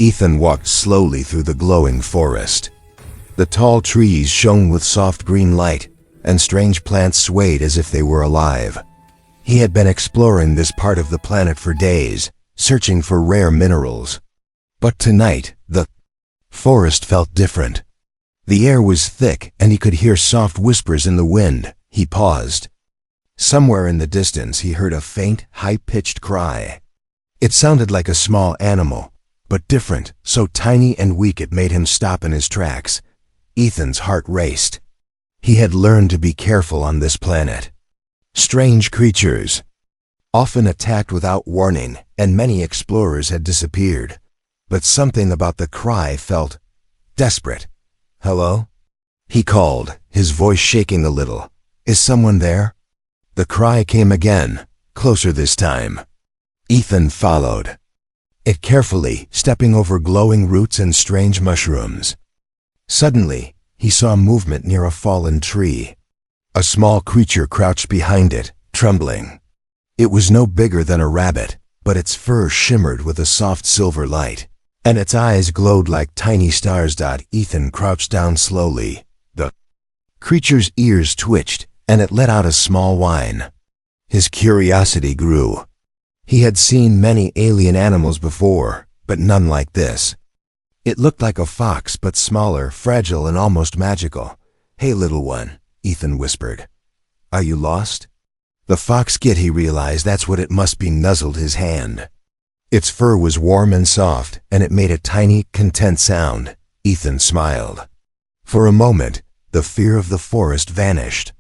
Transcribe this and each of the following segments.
Ethan walked slowly through the glowing forest. The tall trees shone with soft green light, and strange plants swayed as if they were alive. He had been exploring this part of the planet for days, searching for rare minerals. But tonight, the forest felt different. The air was thick, and he could hear soft whispers in the wind. He paused. Somewhere in the distance, he heard a faint, high-pitched cry. It sounded like a small animal, but different, so tiny and weak it made him stop in his tracks. Ethan's heart raced. He had learned to be careful on this planet. Strange creatures often attacked without warning, and many explorers had disappeared. But something about the cry felt desperate. "Hello?" he called, his voice shaking a little. "Is someone there?" The cry came again, closer this time. Ethan followed it carefully, stepping over glowing roots and strange mushrooms. Suddenly, he saw movement near a fallen tree. A small creature crouched behind it, trembling. It was no bigger than a rabbit, but its fur shimmered with a soft silver light, and its eyes glowed like tiny stars. Ethan crouched down slowly. The creature's ears twitched, and it let out a small whine. His curiosity grew. He had seen many alien animals before, but none like this. It looked like a fox, but smaller, fragile, and almost magical. "Hey, little one," Ethan whispered. "Are you lost?" The fox kit, he realized that's what it must be, nuzzled his hand. Its fur was warm and soft, and it made a tiny, content sound. Ethan smiled. For a moment, the fear of the forest vanished.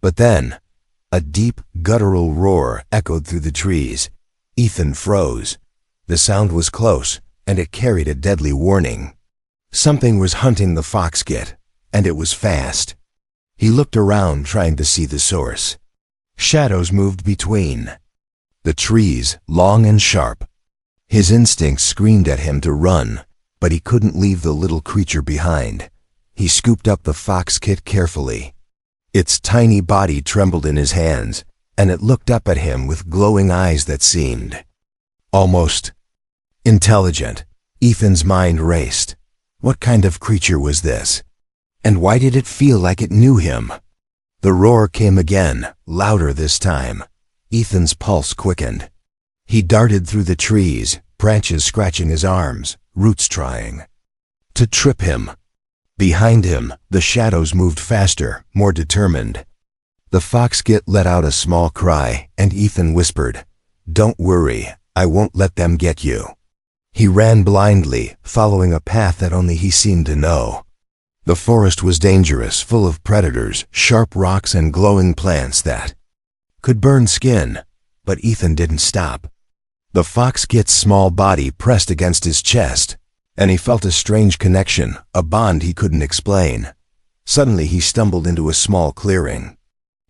But then, a deep, guttural roar echoed through the trees. Ethan froze. The sound was close, and it carried a deadly warning. Something was hunting the fox kit, and it was fast. He looked around, trying to see the source. Shadows moved between the trees, long and sharp. His instincts screamed at him to run, but he couldn't leave the little creature behind. He scooped up the fox kit carefully. Its tiny body trembled in his hands, and it looked up at him with glowing eyes that seemed almost intelligent. Ethan's mind raced. What kind of creature was this? And why did it feel like it knew him? The roar came again, louder this time. Ethan's pulse quickened. He darted through the trees, branches scratching his arms, roots trying to trip him. Behind him, the shadows moved faster, more determined. The fox kit let out a small cry, and Ethan whispered, "Don't worry, I won't let them get you." He ran blindly, following a path that only he seemed to know. The forest was dangerous, full of predators, sharp rocks, and glowing plants that could burn skin, but Ethan didn't stop. The fox kit's small body pressed against his chest, and he felt a strange connection, a bond he couldn't explain. Suddenly he stumbled into a small clearing.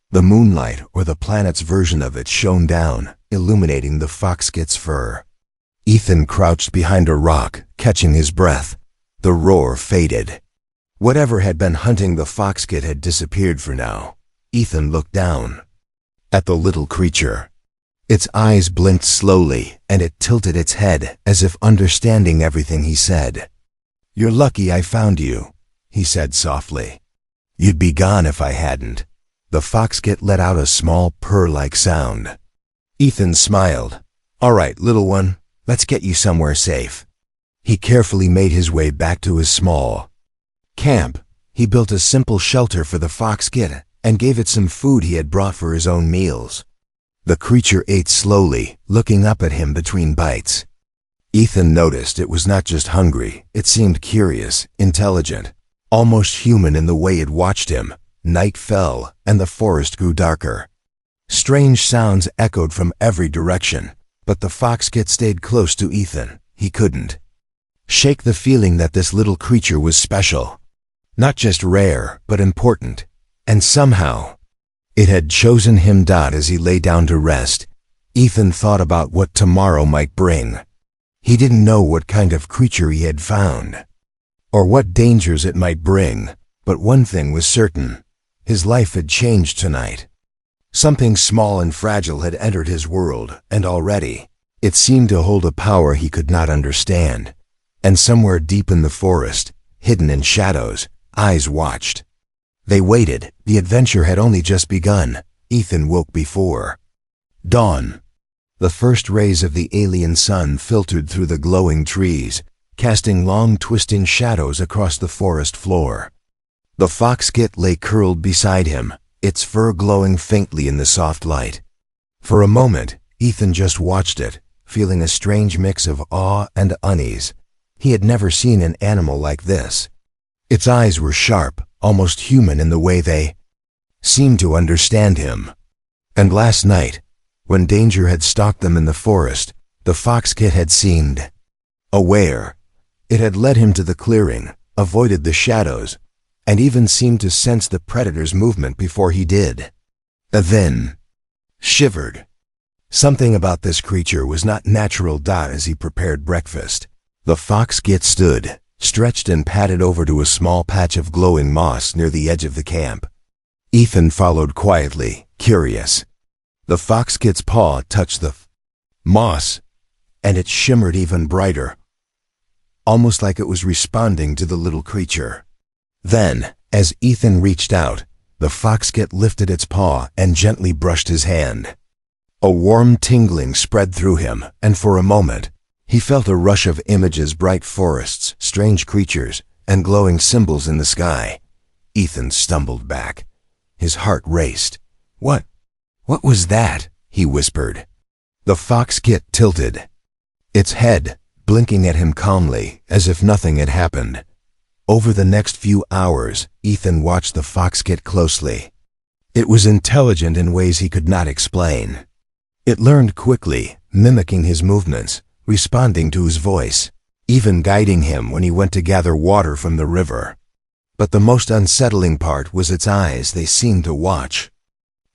The moonlight, or the planet's version of it, shone down, illuminating the fox kit's fur. Ethan crouched behind a rock, catching his breath. The roar faded. Whatever had been hunting the fox kit had disappeared for now. Ethan looked down at the little creature. Its eyes blinked slowly, and it tilted its head, as if understanding everything he said. "You're lucky I found you," he said softly. "You'd be gone if I hadn't." The fox kit let out a small purr-like sound. Ethan smiled. "All right, little one, let's get you somewhere safe." He carefully made his way back to his small camp. He built a simple shelter for the fox kit and gave it some food he had brought for his own meals. The creature ate slowly, looking up at him between bites. Ethan noticed it was not just hungry, it seemed curious, intelligent, almost human in the way it watched him. Night fell, and the forest grew darker. Strange sounds echoed from every direction, but the fox kit stayed close to Ethan. He couldn't shake the feeling that this little creature was special. Not just rare, but important. And somehow, it had chosen him. As he lay down to rest, Ethan thought about what tomorrow might bring. He didn't know what kind of creature he had found, or what dangers it might bring, but one thing was certain. His life had changed tonight. Something small and fragile had entered his world, and already, it seemed to hold a power he could not understand. And somewhere deep in the forest, hidden in shadows, eyes watched. They waited. The adventure had only just begun. Ethan woke before dawn. The first rays of the alien sun filtered through the glowing trees, casting long twisting shadows across the forest floor. The fox-kit lay curled beside him, its fur glowing faintly in the soft light. For a moment, Ethan just watched it, feeling a strange mix of awe and unease. He had never seen an animal like this. Its eyes were sharp, almost human in the way they seemed to understand him. And last night, when danger had stalked them in the forest, the fox-kit had seemed aware. It had led him to the clearing, avoided the shadows, and even seemed to sense the predator's movement before he did. And then shivered. Something about this creature was not natural. As he prepared breakfast, the fox-kit stood, stretched and padded over to a small patch of glowing moss near the edge of the camp. Ethan followed quietly, curious. The fox-kit's paw touched the moss, and it shimmered even brighter, almost like it was responding to the little creature. Then, as Ethan reached out, the fox-kit lifted its paw and gently brushed his hand. A warm tingling spread through him, and for a moment, he felt a rush of images: bright forests, strange creatures, and glowing symbols in the sky. Ethan stumbled back. His heart raced. What was that?" he whispered. The fox-kit tilted, its head blinking at him calmly, as if nothing had happened. Over the next few hours, Ethan watched the fox-kit closely. It was intelligent in ways he could not explain. It learned quickly, mimicking his movements, responding to his voice, even guiding him when he went to gather water from the river. But the most unsettling part was its eyes. They seemed to watch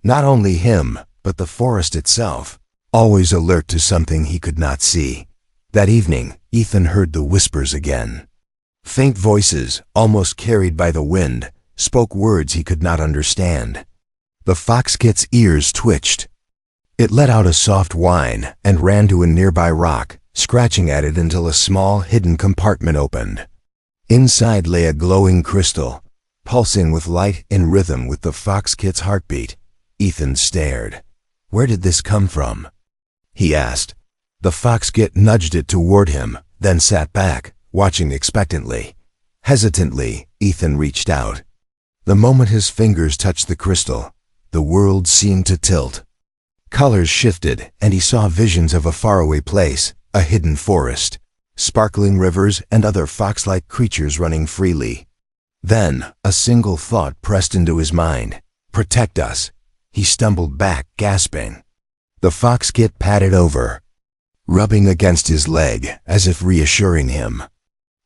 not only him, but the forest itself, always alert to something he could not see. That evening, Ethan heard the whispers again. Faint voices, almost carried by the wind, spoke words he could not understand. The fox-kit's ears twitched. It let out a soft whine and ran to a nearby rock, scratching at it until a small, hidden compartment opened. Inside lay a glowing crystal, pulsing with light in rhythm with the fox-kit's heartbeat. Ethan stared. "Where did this come from?" he asked. The fox-kit nudged it toward him, then sat back, watching expectantly. Hesitantly, Ethan reached out. The moment his fingers touched the crystal, the world seemed to tilt. Colors shifted, and he saw visions of a faraway place, a hidden forest, sparkling rivers, and other fox-like creatures running freely. Then, a single thought pressed into his mind. "Protect us." He stumbled back, gasping. The fox-kit padded over, rubbing against his leg, as if reassuring him.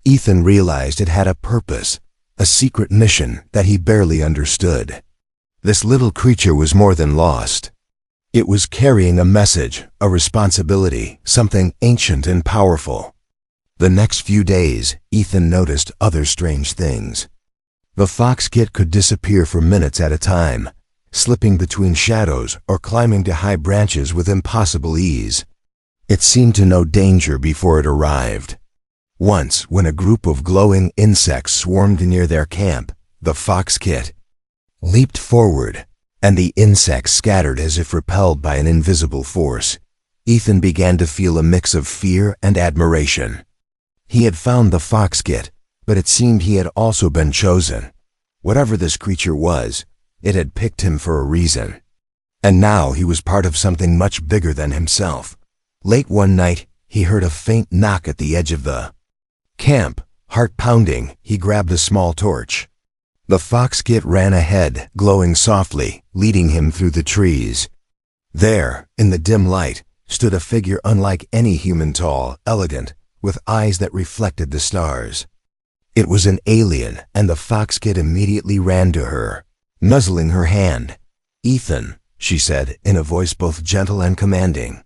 Ethan realized it had a purpose, a secret mission that he barely understood. This little creature was more than lost. It was carrying a message, a responsibility, something ancient and powerful. The next few days, Ethan noticed other strange things. The fox-kit could disappear for minutes at a time, slipping between shadows or climbing to high branches with impossible ease. It seemed to know danger before it arrived. Once, when a group of glowing insects swarmed near their camp, the fox-kit leaped forward, and the insects scattered as if repelled by an invisible force. Ethan began to feel a mix of fear and admiration. He had found the fox-kit, but it seemed he had also been chosen. Whatever this creature was, it had picked him for a reason. And now he was part of something much bigger than himself. Late one night, he heard a faint knock at the edge of the camp. Heart pounding, he grabbed a small torch. The fox-kit ran ahead, glowing softly, leading him through the trees. There, in the dim light, stood a figure unlike any human, tall, elegant, with eyes that reflected the stars. It was an alien, and the fox-kit immediately ran to her, nuzzling her hand. "Ethan," she said, in a voice both gentle and commanding,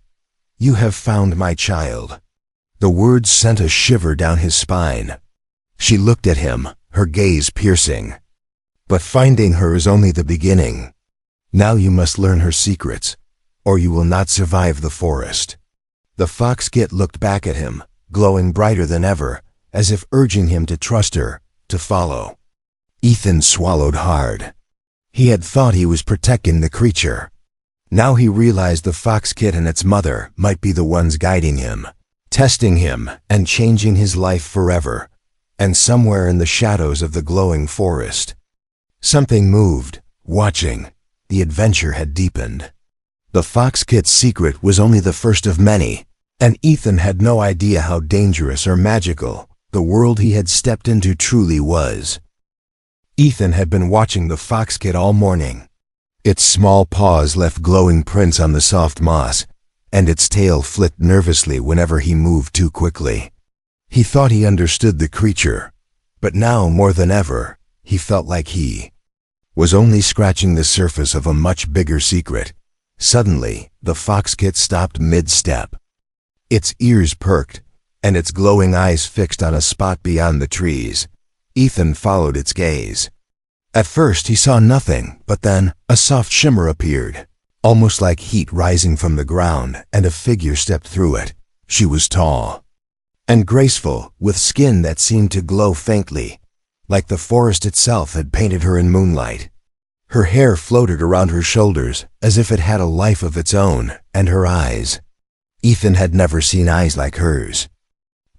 "you have found my child." The words sent a shiver down his spine. She looked at him, her gaze piercing. "But finding her is only the beginning. Now you must learn her secrets, or you will not survive the forest." The fox-kit looked back at him, glowing brighter than ever, as if urging him to trust her, to follow. Ethan swallowed hard. He had thought he was protecting the creature. Now he realized the fox kit and its mother might be the ones guiding him, testing him and changing his life forever. And somewhere in the shadows of the glowing forest, something moved, watching. The adventure had deepened. The fox kit's secret was only the first of many, and Ethan had no idea how dangerous or magical the world he had stepped into truly was. Ethan had been watching the fox kit all morning. Its small paws left glowing prints on the soft moss, and its tail flicked nervously whenever he moved too quickly. He thought he understood the creature, but now more than ever, he felt like he was only scratching the surface of a much bigger secret. Suddenly, the fox kit stopped mid-step. Its ears perked, and its glowing eyes fixed on a spot beyond the trees. Ethan followed its gaze. At first he saw nothing, but then a soft shimmer appeared, almost like heat rising from the ground, and a figure stepped through it. She was tall and graceful, with skin that seemed to glow faintly, like the forest itself had painted her in moonlight. Her hair floated around her shoulders as if it had a life of its own, and her eyes. Ethan had never seen eyes like hers.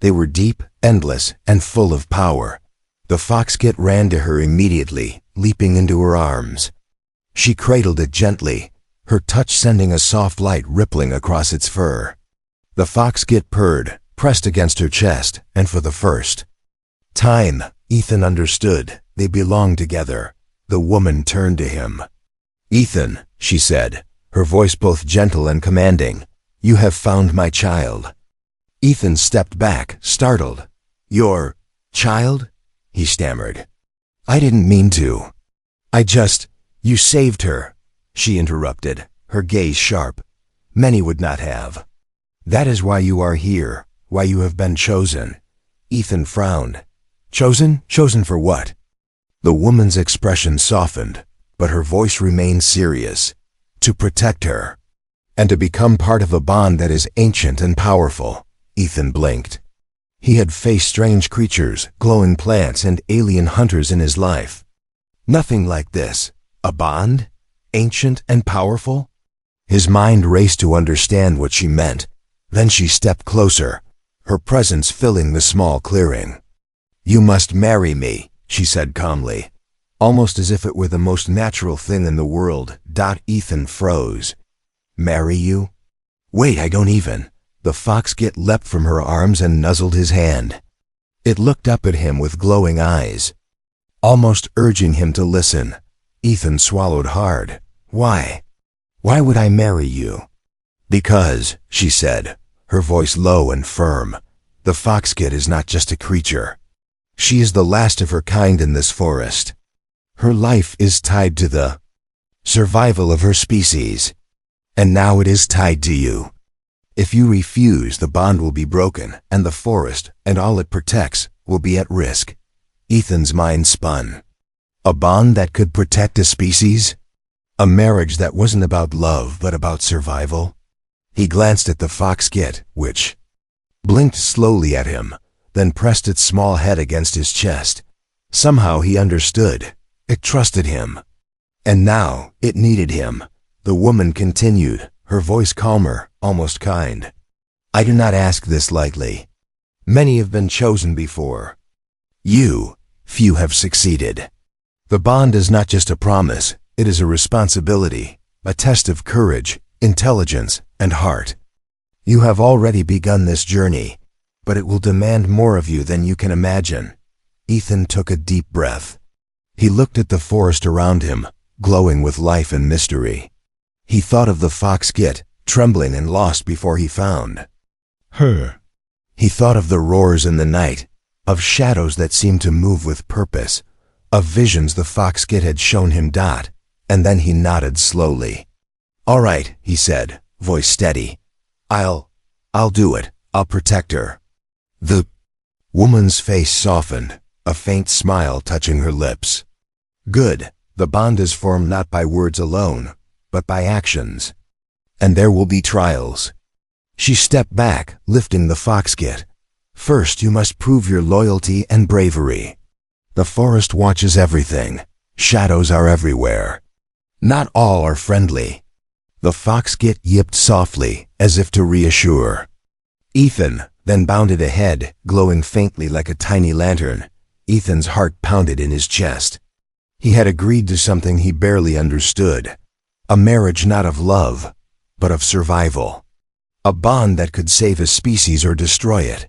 They were deep, endless, and full of power. The fox kit ran to her immediately, leaping into her arms. She cradled it gently, her touch sending a soft light rippling across its fur. The fox kit purred, pressed against her chest, and for the first time, Ethan understood they belonged together. The woman turned to him. "Ethan," she said, her voice both gentle and commanding, "you have found my child." Ethan stepped back, startled. "Your child?" he stammered. "I didn't mean to. You saved her," she interrupted, her gaze sharp. "Many would not have. That is why you are here, why you have been chosen." Ethan frowned. "Chosen? Chosen for what?" The woman's expression softened, but her voice remained serious. "To protect her, and to become part of a bond that is ancient and powerful." Ethan blinked. He had faced strange creatures, glowing plants, and alien hunters in his life. Nothing like this. A bond? Ancient and powerful? His mind raced to understand what she meant. Then she stepped closer, her presence filling the small clearing. "You must marry me," she said calmly, almost as if it were the most natural thing in the world. Ethan froze. "Marry you? Wait, I don't even." The fox kit leapt from her arms and nuzzled his hand. It looked up at him with glowing eyes, almost urging him to listen. Ethan swallowed hard. "Why? Why would I marry you?" "Because," she said, her voice low and firm, "the fox kit is not just a creature. She is the last of her kind in this forest. Her life is tied to the survival of her species, and now it is tied to you. If you refuse, the bond will be broken, and the forest and all it protects will be at risk." Ethan's mind spun. A bond that could protect a species? A marriage that wasn't about love but about survival? He glanced at the fox kit, which blinked slowly at him, then pressed its small head against his chest. Somehow he understood. It trusted him. And now it needed him. The woman continued, her voice calmer, almost kind. "I do not ask this lightly. Many have been chosen before. Few have succeeded. The bond is not just a promise, it is a responsibility, a test of courage, intelligence, and heart. You have already begun this journey, but it will demand more of you than you can imagine." Ethan took a deep breath. He looked at the forest around him, glowing with life and mystery. He thought of the fox kit, trembling and lost before he found her. He thought of the roars in the night, of shadows that seemed to move with purpose, of visions the fox kit had shown him. And then he nodded slowly. "All right," he said, voice steady. I'll do it. I'll protect her." The woman's face softened, a faint smile touching her lips. "Good. The bond is formed not by words alone, but by actions. And there will be trials." She stepped back, lifting the fox kit. First, you must prove your loyalty and bravery. The forest watches everything. Shadows are everywhere. Not all are friendly. The fox-kit yipped softly, as if to reassure. Ethan then bounded ahead, glowing faintly like a tiny lantern. Ethan's heart pounded in his chest. He had agreed to something he barely understood. A marriage not of love, but of survival. A bond that could save a species or destroy it.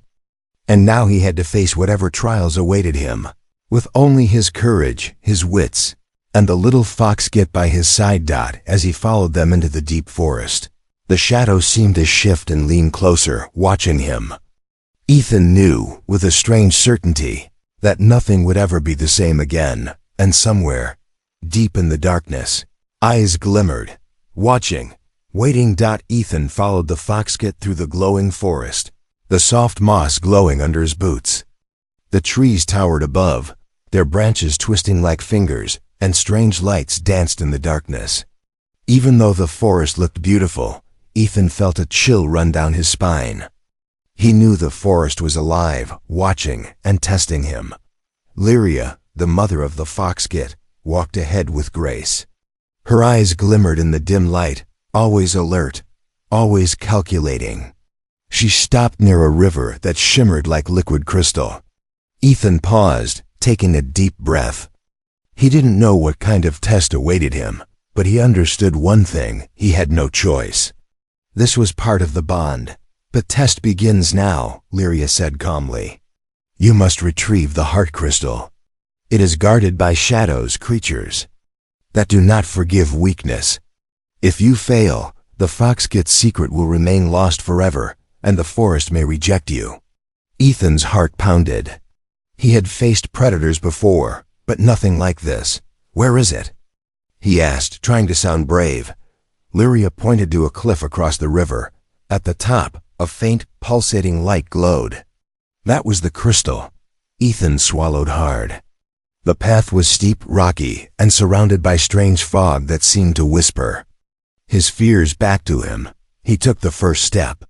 And now he had to face whatever trials awaited him. With only his courage, his wits, and the little fox-kit by his side. As he followed them into the deep forest, the shadows seemed to shift and lean closer, watching him. Ethan knew, with a strange certainty, that nothing would ever be the same again, and somewhere, deep in the darkness, eyes glimmered, watching, waiting. Ethan followed the fox-kit through the glowing forest, the soft moss glowing under his boots. The trees towered above, their branches twisting like fingers, and strange lights danced in the darkness. Even though the forest looked beautiful, Ethan felt a chill run down his spine. He knew the forest was alive, watching and testing him. Lyria, the mother of the fox-kit, walked ahead with grace. Her eyes glimmered in the dim light, always alert, always calculating. She stopped near a river that shimmered like liquid crystal. Ethan paused, taking a deep breath. He didn't know what kind of test awaited him, but he understood one thing: he had no choice. This was part of the bond. The test begins now, Lyria said calmly. You must retrieve the heart crystal. It is guarded by shadows, creatures that do not forgive weakness. If you fail, the fox-kit's secret will remain lost forever, and the forest may reject you. Ethan's heart pounded. He had faced predators before, but nothing like this. Where is it? He asked, trying to sound brave. Lyria pointed to a cliff across the river. At the top, a faint, pulsating light glowed. That was the crystal. Ethan swallowed hard. The path was steep, rocky, and surrounded by strange fog that seemed to whisper. His fears back to him. He took the first step.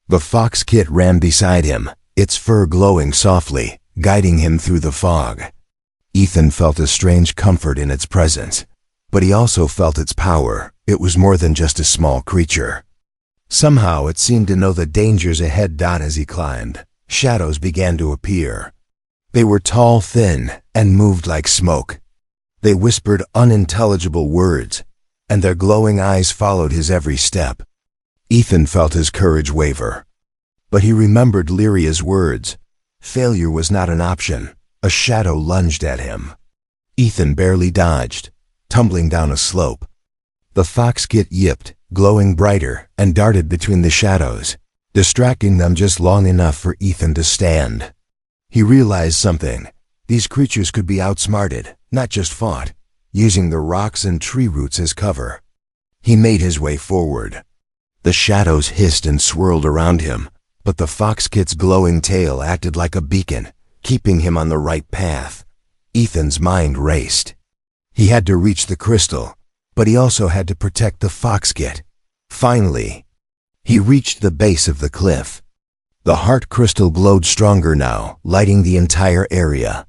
The fox-kit ran beside him, its fur glowing softly, guiding him through the fog. Ethan felt a strange comfort in its presence, but he also felt its power. It was more than just a small creature. Somehow it seemed to know the dangers ahead. As he climbed, shadows began to appear. They were tall, thin, and moved like smoke. They whispered unintelligible words, and their glowing eyes followed his every step. Ethan felt his courage waver. But he remembered Lyria's words. Failure was not an option. A shadow lunged at him. Ethan barely dodged, tumbling down a slope. The fox-kit yipped, glowing brighter, and darted between the shadows, distracting them just long enough for Ethan to stand. He realized something. These creatures could be outsmarted, not just fought, using the rocks and tree roots as cover. He made his way forward. The shadows hissed and swirled around him, but the fox-kit's glowing tail acted like a beacon, keeping him on the right path. Ethan's mind raced. He had to reach the crystal, but he also had to protect the fox-kit. Finally, he reached the base of the cliff. The heart crystal glowed stronger now, lighting the entire area.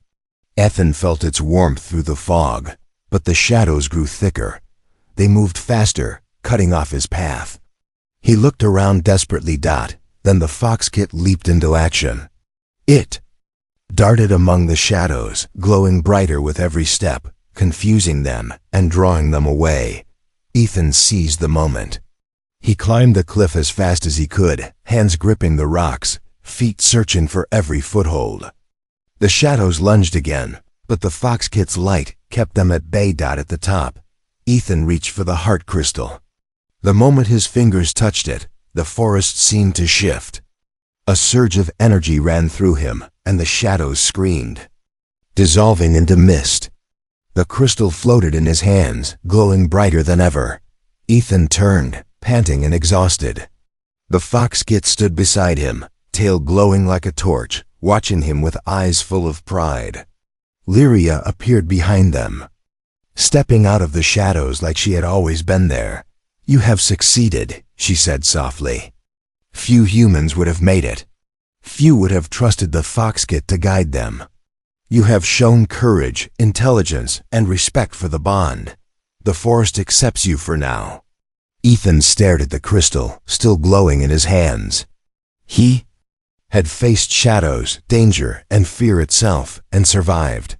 Ethan felt its warmth through the fog, but the shadows grew thicker. They moved faster, cutting off his path. He looked around desperately. Then the fox-kit leaped into action. It darted among the shadows, glowing brighter with every step, confusing them and drawing them away. Ethan seized the moment. He climbed the cliff as fast as he could, hands gripping the rocks, feet searching for every foothold. The shadows lunged again, but the fox-kit's light kept them at bay. At the top, Ethan reached for the heart crystal. The moment his fingers touched it, the forest seemed to shift. A surge of energy ran through him, and the shadows screamed, dissolving into mist. The crystal floated in his hands, glowing brighter than ever. Ethan turned, panting and exhausted. The fox-kit stood beside him, tail glowing like a torch, watching him with eyes full of pride. Lyria appeared behind them, stepping out of the shadows like she had always been there. You have succeeded, she said softly. Few humans would have made it. Few would have trusted the foxkit to guide them. You have shown courage, intelligence, and respect for the bond. The forest accepts you for now. Ethan stared at the crystal, still glowing in his hands. He had faced shadows, danger, and fear itself, and survived.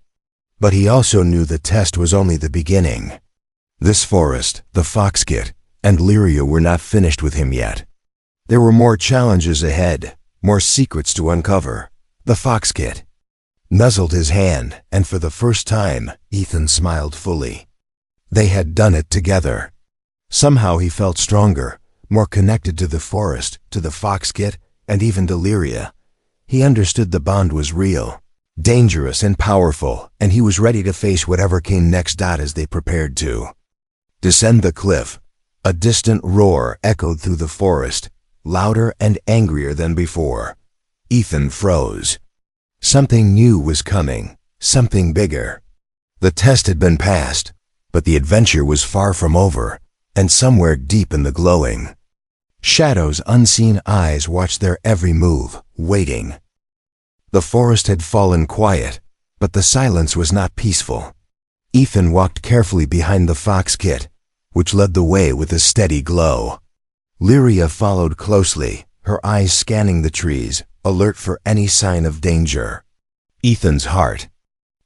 But he also knew the test was only the beginning. This forest, the foxkit, and Lyria were not finished with him yet. There were more challenges ahead, more secrets to uncover. The foxkit nuzzled his hand, and for the first time, Ethan smiled fully. They had done it together. Somehow he felt stronger, more connected to the forest, to the foxkit, and even to Lyria. He understood the bond was real, dangerous and powerful, and he was ready to face whatever came next. As they prepared to descend the cliff, a distant roar echoed through the forest, louder and angrier than before. Ethan froze. Something new was coming, something bigger. The test had been passed, but the adventure was far from over, and somewhere deep in the glowing shadows, unseen eyes watched their every move, waiting. The forest had fallen quiet, but the silence was not peaceful. Ethan walked carefully behind the foxkit, which led the way with a steady glow. Lyria followed closely, her eyes scanning the trees, alert for any sign of danger. Ethan's heart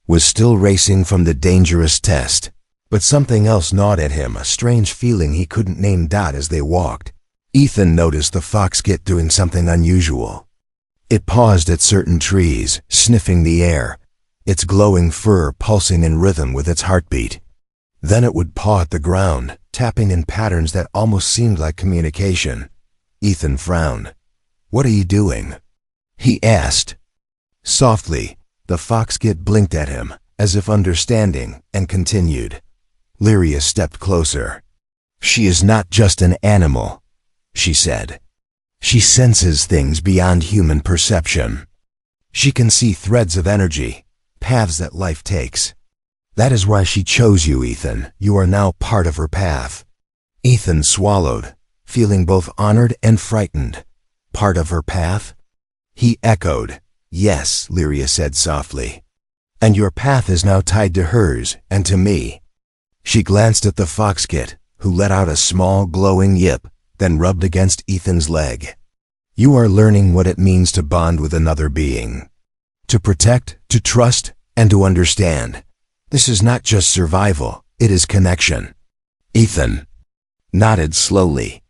was still racing from the dangerous test, but something else gnawed at him, a strange feeling he couldn't name. As they walked, Ethan noticed the foxkit doing something unusual. It paused at certain trees, sniffing the air, its glowing fur pulsing in rhythm with its heartbeat. Then it would paw at the ground, tapping in patterns that almost seemed like communication. Ethan frowned. "What are you doing?" he asked. Softly, the foxkit blinked at him, as if understanding, and continued. Lyria stepped closer. "She is not just an animal," she said. "She senses things beyond human perception. She can see threads of energy, paths that life takes. That is why she chose you, Ethan. You are now part of her path." Ethan swallowed, feeling both honored and frightened. "Part of her path?" He echoed. "Yes," Lyria said softly. "And your path is now tied to hers, and to me." She glanced at the foxkit, who let out a small, glowing yip, then rubbed against Ethan's leg. "You are learning what it means to bond with another being. To protect, to trust, and to understand. This is not just survival, it is connection." Ethan nodded slowly.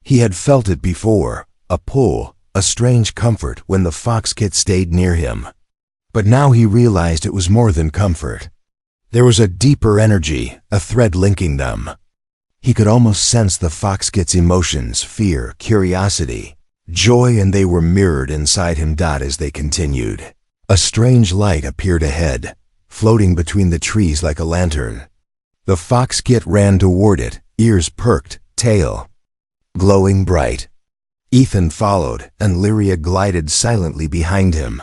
He had felt it before, a pull, a strange comfort when the foxkit stayed near him. But now he realized it was more than comfort. There was a deeper energy, a thread linking them. He could almost sense the foxkit's emotions, fear, curiosity, joy, and they were mirrored inside him. As they continued, a strange light appeared ahead, floating between the trees like a lantern. The foxkit ran toward it, ears perked, tail glowing bright. Ethan followed, and Lyria glided silently behind him.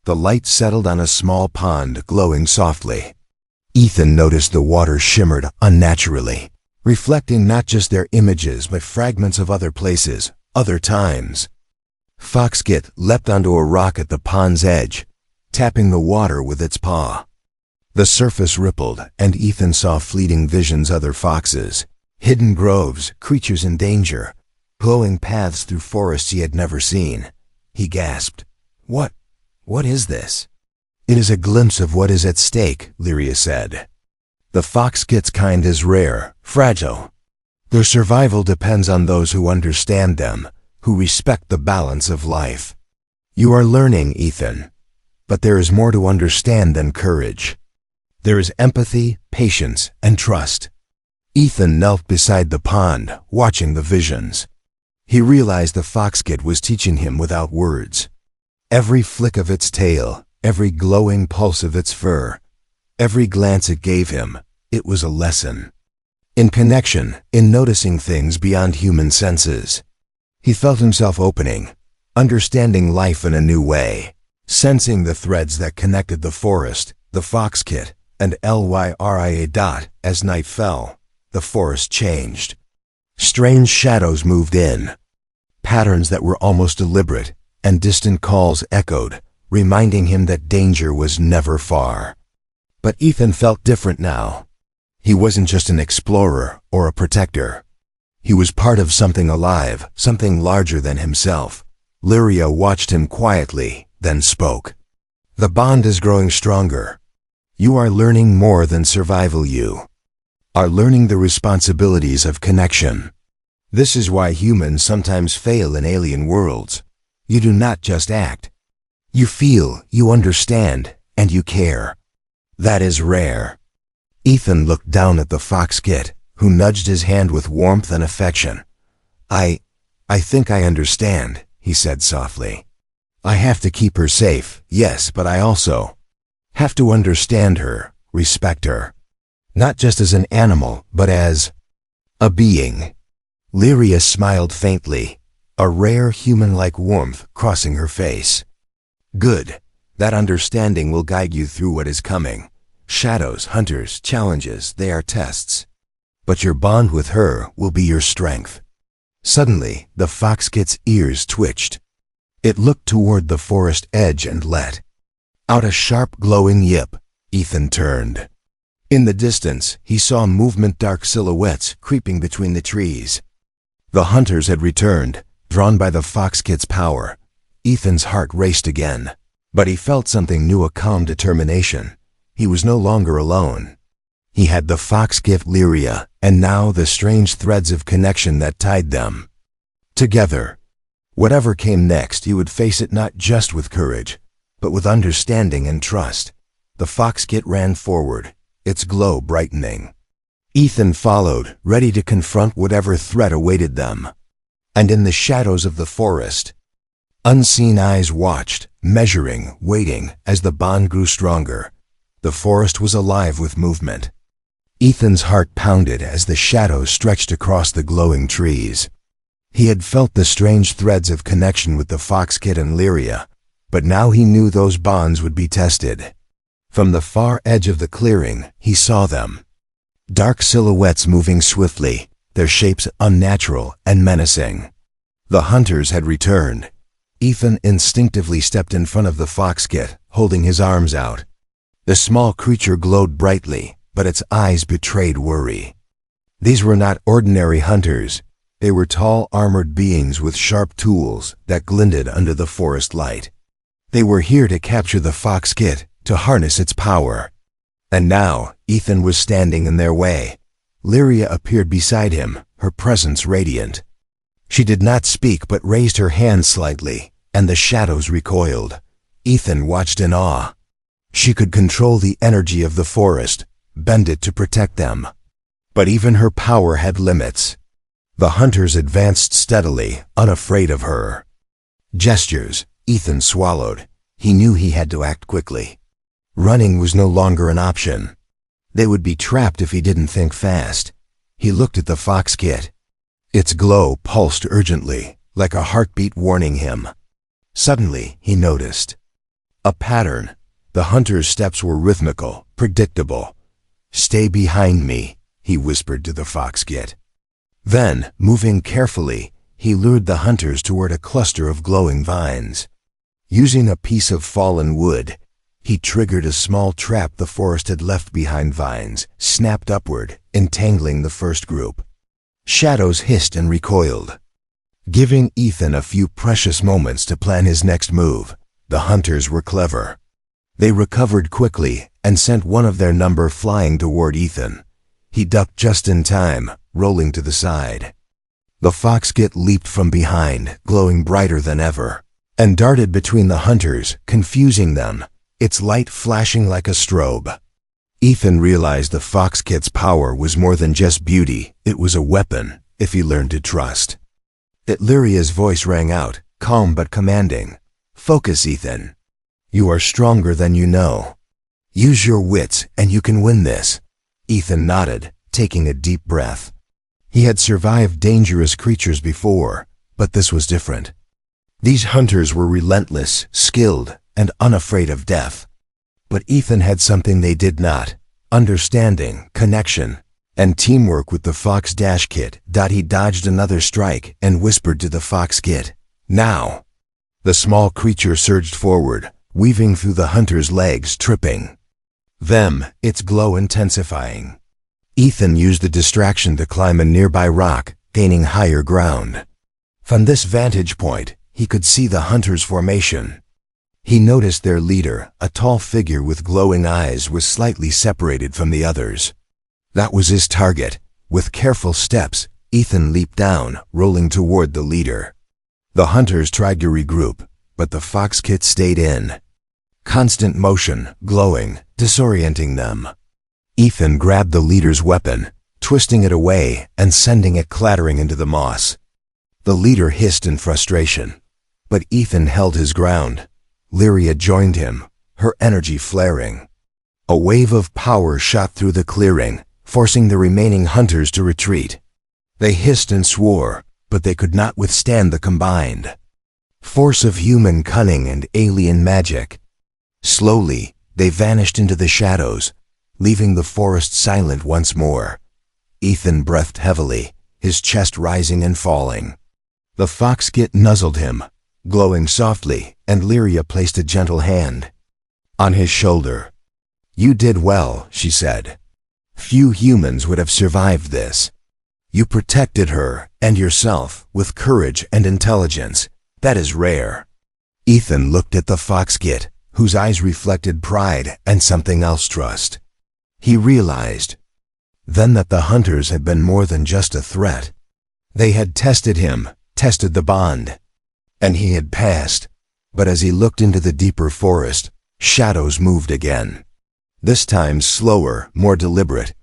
The light settled on a small pond, glowing softly. Ethan noticed the water shimmered unnaturally, reflecting not just their images but fragments of other places, other times. Foxkit leapt onto a rock at the pond's edge, tapping the water with its paw. The surface rippled, and Ethan saw fleeting visions, other foxes, hidden groves, creatures in danger, glowing paths through forests he had never seen. He gasped. What is this?" "It is a glimpse of what is at stake," Lyria said. "The foxkit's kind is rare, fragile. Their survival depends on those who understand them, who respect the balance of life. You are learning, Ethan. But there is more to understand than courage. There is empathy, patience, and trust." Ethan knelt beside the pond, watching the visions. He realized the foxkit was teaching him without words. Every flick of its tail, every glowing pulse of its fur, every glance it gave him, it was a lesson. In connection, in noticing things beyond human senses. He felt himself opening, understanding life in a new way, sensing the threads that connected the forest, the foxkit, and Lyria. As night fell, the forest changed. Strange shadows moved in, patterns that were almost deliberate, and distant calls echoed, reminding him that danger was never far. But Ethan felt different now. He wasn't just an explorer or a protector. He was part of something alive, something larger than himself. Lyria watched him quietly, then spoke. "The bond is growing stronger. You are learning more than survival. You are learning the responsibilities of connection. This is why humans sometimes fail in alien worlds. You do not just act. You feel, you understand, and you care. That is rare." Ethan looked down at the fox kit, who nudged his hand with warmth and affection. I think I understand," he said softly. "I have to keep her safe, yes, but I also have to understand her, respect her. Not just as an animal, but as a being." Lyria smiled faintly, a rare human-like warmth crossing her face. "Good. That understanding will guide you through what is coming. Shadows, hunters, challenges, they are tests. But your bond with her will be your strength." Suddenly, the fox kit's ears twitched. It looked toward the forest edge and let out a sharp, glowing yip. Ethan turned. In the distance, he saw movement, dark silhouettes creeping between the trees. The hunters had returned, drawn by the fox kit's power. Ethan's heart raced again, but he felt something new, a calm determination. He was no longer alone. He had the fox kit, Lyria, and now the strange threads of connection that tied them together. Whatever came next, he would face it not just with courage, but with understanding and trust. The fox kit ran forward, its glow brightening. Ethan followed, ready to confront whatever threat awaited them. And in the shadows of the forest, unseen eyes watched, measuring, waiting, as the bond grew stronger. The forest was alive with movement. Ethan's heart pounded as the shadows stretched across the glowing trees. He had felt the strange threads of connection with the fox kit and Lyria, but now he knew those bonds would be tested. From the far edge of the clearing, he saw them. Dark silhouettes moving swiftly, their shapes unnatural and menacing. The hunters had returned. Ethan instinctively stepped in front of the fox kit, holding his arms out. The small creature glowed brightly, but its eyes betrayed worry. These were not ordinary hunters. They were tall, armored beings with sharp tools that glinted under the forest light. They were here to capture the fox kit, to harness its power. And now, Ethan was standing in their way. Lyria appeared beside him, her presence radiant. She did not speak but raised her hand slightly, and the shadows recoiled. Ethan watched in awe. She could control the energy of the forest, bend it to protect them. But even her power had limits. The hunters advanced steadily, unafraid of her. Gestures, Ethan swallowed. He knew he had to act quickly. Running was no longer an option. They would be trapped if he didn't think fast. He looked at the fox kit. Its glow pulsed urgently, like a heartbeat warning him. Suddenly, he noticed a pattern. The hunter's steps were rhythmical, predictable. "Stay behind me," he whispered to the fox kit. Then, moving carefully, he lured the hunters toward a cluster of glowing vines. Using a piece of fallen wood, he triggered a small trap the forest had left behind. Vines snapped upward, entangling the first group. Shadows hissed and recoiled, giving Ethan a few precious moments to plan his next move. The hunters were clever. They recovered quickly and sent one of their number flying toward Ethan. He ducked just in time, rolling to the side. The fox kit leaped from behind, glowing brighter than ever, and darted between the hunters, confusing them, its light flashing like a strobe. Ethan realized the fox kit's power was more than just beauty. It was a weapon, if he learned to trust. Lyria's voice rang out, calm but commanding. "Focus, Ethan. You are stronger than you know. Use your wits and you can win this." Ethan nodded, taking a deep breath. He had survived dangerous creatures before, but this was different. These hunters were relentless, skilled, and unafraid of death. But Ethan had something they did not: understanding, connection, and teamwork with the fox kit. He dodged another strike and whispered to the fox kit, "Now." The small creature surged forward, weaving through the hunter's legs, tripping them, its glow intensifying. Ethan used the distraction to climb a nearby rock, gaining higher ground. From this vantage point, he could see the hunters' formation. He noticed their leader, a tall figure with glowing eyes, was slightly separated from the others. That was his target. With careful steps, Ethan leaped down, rolling toward the leader. The hunters tried to regroup, but the fox kit stayed in constant motion, glowing, disorienting them. Ethan grabbed the leader's weapon, twisting it away and sending it clattering into the moss. The leader hissed in frustration, but Ethan held his ground. Lyria joined him, her energy flaring. A wave of power shot through the clearing, forcing the remaining hunters to retreat. They hissed and swore, but they could not withstand the combined force of human cunning and alien magic. Slowly, they vanished into the shadows, leaving the forest silent once more. Ethan breathed heavily, his chest rising and falling. The fox kit nuzzled him, glowing softly, and Lyria placed a gentle hand on his shoulder. "You did well," she said. "Few humans would have survived this. You protected her and yourself with courage and intelligence. That is rare." Ethan looked at the fox kit, whose eyes reflected pride and something else, trust. He realized then that the hunters had been more than just a threat. They had tested him, tested the bond, and he had passed. But as he looked into the deeper forest, shadows moved again. This time slower, more deliberate.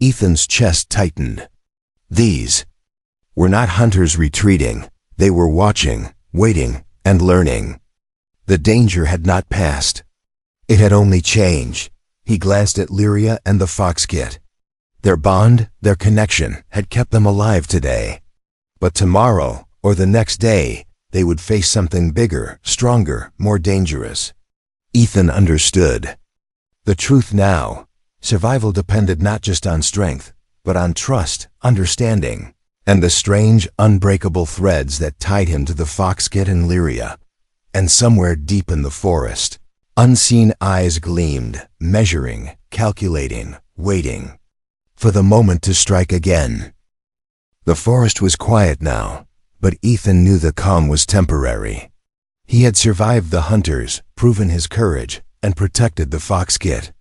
Ethan's chest tightened. These were not hunters retreating. They were watching, waiting, and learning. The danger had not passed. It had only changed. He glanced at Lyria and the fox kit. Their bond, their connection, had kept them alive today. But tomorrow, or the next day, they would face something bigger, stronger, more dangerous. Ethan understood. The truth now, survival depended not just on strength, but on trust, understanding, and the strange, unbreakable threads that tied him to the fox kit and Lyria. And somewhere deep in the forest, unseen eyes gleamed, measuring, calculating, waiting for the moment to strike again. The forest was quiet now, but Ethan knew the calm was temporary. He had survived the hunters, proven his courage, and protected the fox kit.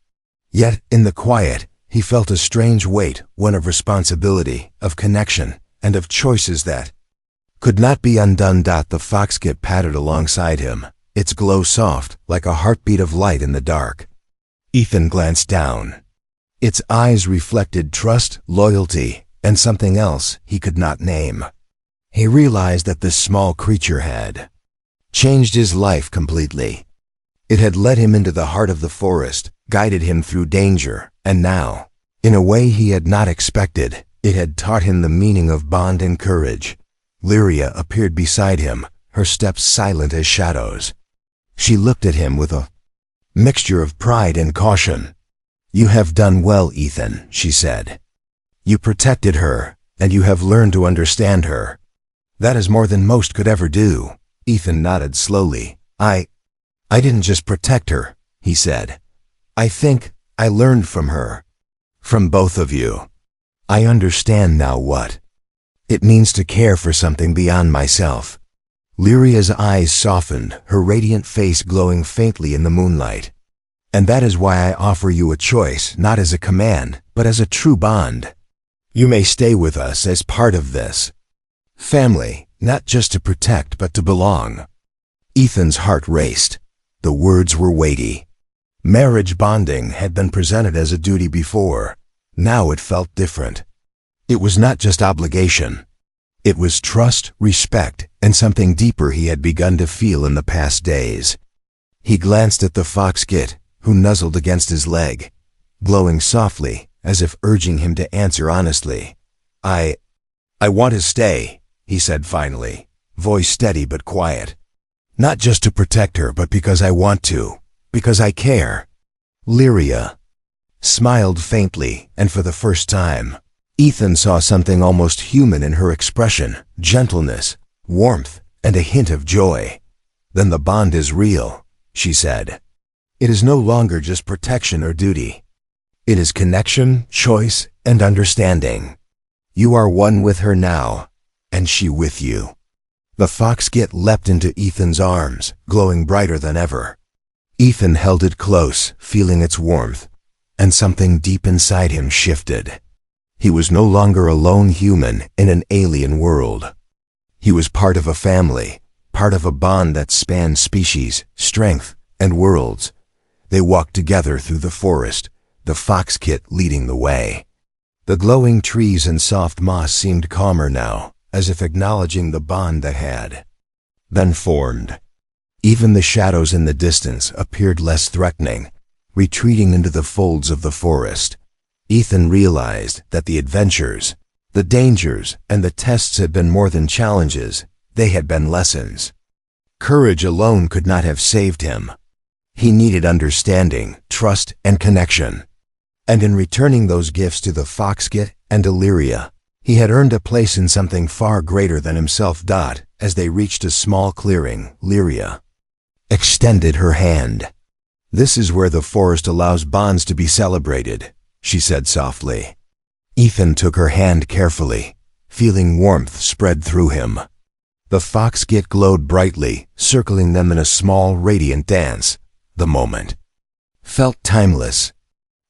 Yet, in the quiet, he felt a strange weight, one of responsibility, of connection, and of choices that could not be undone. The fox kit pattered alongside him, its glow soft, like a heartbeat of light in the dark. Ethan glanced down. Its eyes reflected trust, loyalty, and something else he could not name. He realized that this small creature had changed his life completely. It had led him into the heart of the forest, guided him through danger, and now, in a way he had not expected, it had taught him the meaning of bond and courage. Lyria appeared beside him, her steps silent as shadows. She looked at him with a mixture of pride and caution. "You have done well, Ethan," she said. "You protected her, and you have learned to understand her. That is more than most could ever do." Ethan nodded slowly. I didn't just protect her," he said. "I think I learned from her. From both of you. I understand now what it means to care for something beyond myself." Lyria's eyes softened, her radiant face glowing faintly in the moonlight. "And that is why I offer you a choice, not as a command, but as a true bond. You may stay with us as part of this family, not just to protect but to belong." Ethan's heart raced. The words were weighty. Marriage bonding had been presented as a duty before. Now it felt different. It was not just obligation. It was trust, respect, and something deeper he had begun to feel in the past days. He glanced at the fox kit, who nuzzled against his leg, glowing softly, as if urging him to answer honestly. I want to stay," he said finally, voice steady but quiet. "Not just to protect her, but because I want to, because I care." Lyria smiled faintly, and for the first time, Ethan saw something almost human in her expression, gentleness, warmth, and a hint of joy. "Then the bond is real," she said. "It is no longer just protection or duty. It is connection, choice, and understanding. You are one with her now, and she with you." The foxkit leapt into Ethan's arms, glowing brighter than ever. Ethan held it close, feeling its warmth, and something deep inside him shifted. He was no longer a lone human in an alien world. He was part of a family, part of a bond that spanned species, strength, and worlds. They walked together through the forest, the foxkit leading the way. The glowing trees and soft moss seemed calmer now, as if acknowledging the bond they had then formed. Even the shadows in the distance appeared less threatening, retreating into the folds of the forest. Ethan realized that the adventures, the dangers, and the tests had been more than challenges, they had been lessons. Courage alone could not have saved him. He needed understanding, trust, and connection. And in returning those gifts to the foxkit and Illyria, he had earned a place in something far greater than himself. As they reached a small clearing, Lyria extended her hand. "This is where the forest allows bonds to be celebrated," she said softly. Ethan took her hand carefully, feeling warmth spread through him. The foxkit glowed brightly, circling them in a small, radiant dance. The moment felt timeless,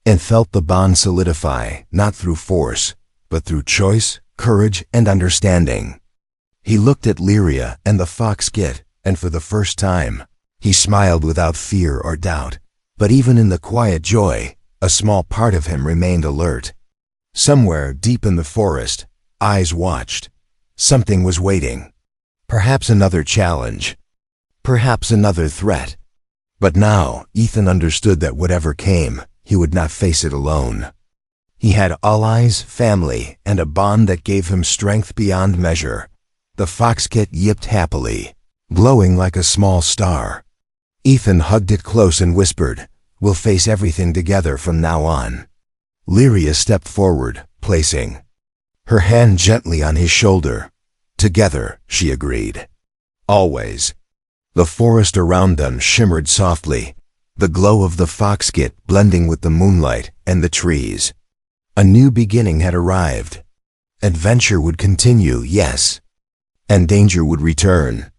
and felt the bond solidify, not through force, but through choice, courage, and understanding. He looked at Lyria and the foxkit, and for the first time, he smiled without fear or doubt. But even in the quiet joy, a small part of him remained alert. Somewhere deep in the forest, eyes watched. Something was waiting. Perhaps another challenge. Perhaps another threat. But now, Ethan understood that whatever came, he would not face it alone. He had allies, family, and a bond that gave him strength beyond measure. The foxkit yipped happily, glowing like a small star. Ethan hugged it close and whispered, "We'll face everything together from now on." Lyria stepped forward, placing her hand gently on his shoulder. "Together," she agreed. "Always." The forest around them shimmered softly, the glow of the foxkit blending with the moonlight and the trees. A new beginning had arrived. Adventure would continue, yes, and danger would return.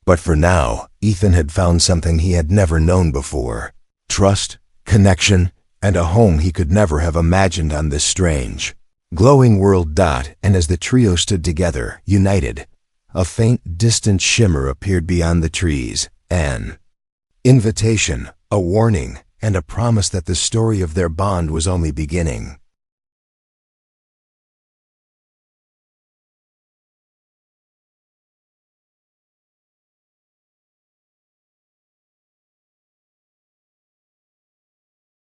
But for now, Ethan had found something he had never known before: trust, connection, and a home he could never have imagined on this strange, glowing world. And as the trio stood together, united, a faint, distant shimmer appeared beyond the trees, an invitation, a warning, and a promise that the story of their bond was only beginning.